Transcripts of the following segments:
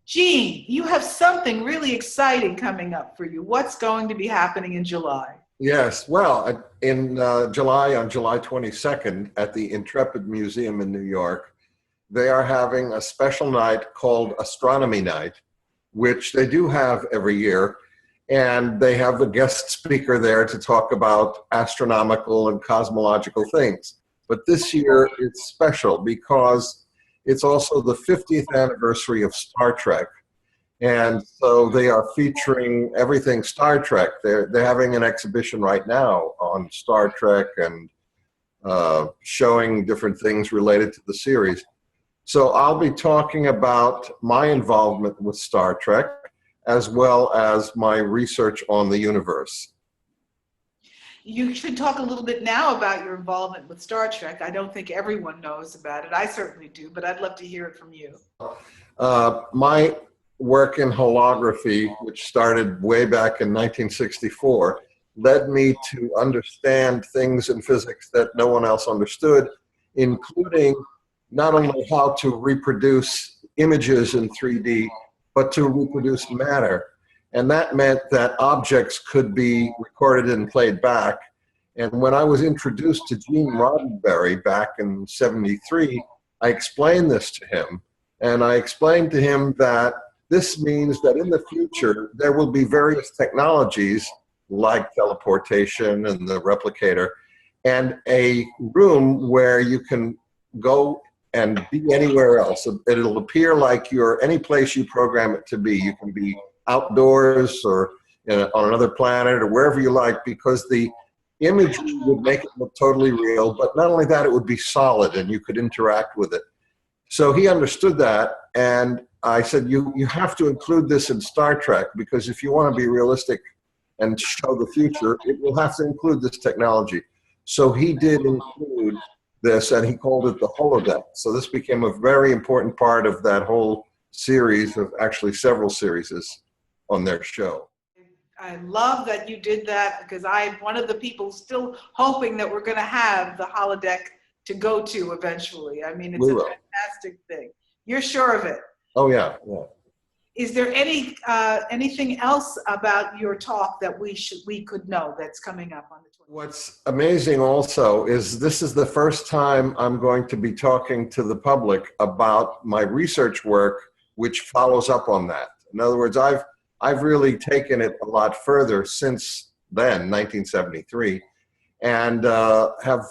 Gene, you have something really exciting coming up for you. What's going to be happening in July? Yes, well, in July, on July 22nd, at the Intrepid Museum in New York, they are having a special night called Astronomy Night, which they do have every year. And they have a guest speaker there to talk about astronomical and cosmological things. But this year it's special because it's also the 50th anniversary of Star Trek. And so they are featuring everything Star Trek. They're having an exhibition right now on Star Trek and showing different things related to the series. So I'll be talking about my involvement with Star Trek as well as my research on the universe. You should talk a little bit now about your involvement with Star Trek. I don't think everyone knows about it. I certainly do, but I'd love to hear it from you. My work in holography, which started way back in 1964, led me to understand things in physics that no one else understood, including not only how to reproduce images in 3D, but to reproduce matter. And that meant that objects could be recorded and played back. And when I was introduced to Gene Roddenberry back in '73, I explained this to him. And I explained to him that this means that in the future, there will be various technologies like teleportation and the replicator, and a room where you can go and be anywhere else. It'll appear like you're any place you program it to be. You can be outdoors or on another planet or wherever you like, because the image would make it look totally real. But not only that, it would be solid and you could interact with it. So he understood that, and I said, you have to include this in Star Trek, because if you want to be realistic and show the future, it will have to include this technology. So he did include this, and he called it the holodeck. So this became a very important part of that whole series, of actually several series on their show. I love that you did that, because I'm one of the people still hoping that we're going to have the holodeck to go to eventually. I mean, it's a fantastic thing. You're sure of it? Oh yeah, yeah. Is there anything else about your talk that we could know that's coming up on the 20th? What's amazing also is this is the first time I'm going to be talking to the public about my research work, which follows up on that. In other words, I've really taken it a lot further since then, 1973, and have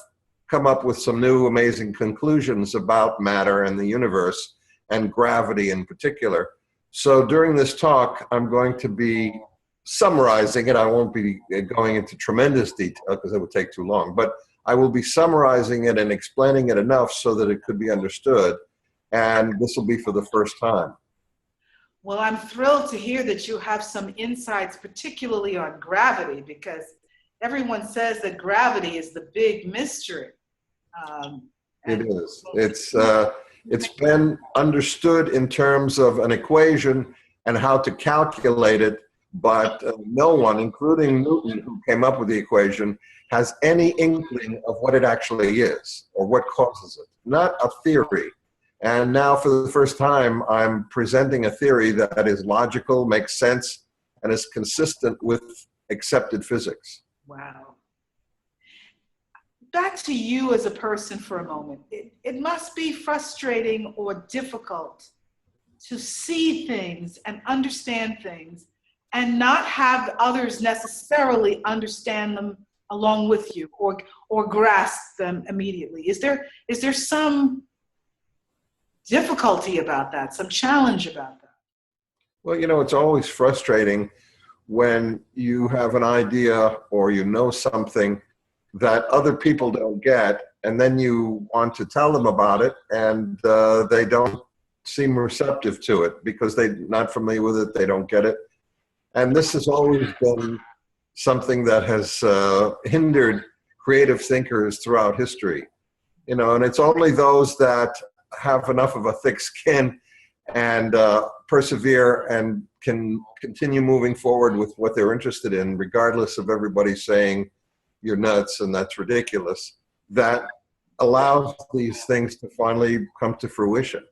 come up with some new amazing conclusions about matter and the universe, and gravity in particular. So during this talk, I'm going to be summarizing it. I won't be going into tremendous detail because it would take too long, but I will be summarizing it and explaining it enough so that it could be understood. And this will be for the first time. Well, I'm thrilled to hear that you have some insights, particularly on gravity, because everyone says that gravity is the big mystery. It is. It's been understood in terms of an equation and how to calculate it, but no one, including Newton, who came up with the equation, has any inkling of what it actually is or what causes it. Not a theory. And now for the first time, I'm presenting a theory that is logical, makes sense, and is consistent with accepted physics. Wow. Back to you as a person for a moment. It must be frustrating or difficult to see things and understand things and not have others necessarily understand them along with you or grasp them immediately. Is there some difficulty about that, some challenge about that? Well, you know, it's always frustrating when you have an idea or you know something that other people don't get, and then you want to tell them about it, and they don't seem receptive to it because they're not familiar with it, they don't get it. And this has always been something that has hindered creative thinkers throughout history. You know, and it's only those that have enough of a thick skin and persevere and can continue moving forward with what they're interested in, regardless of everybody saying, you're nuts and that's ridiculous, that allows these things to finally come to fruition.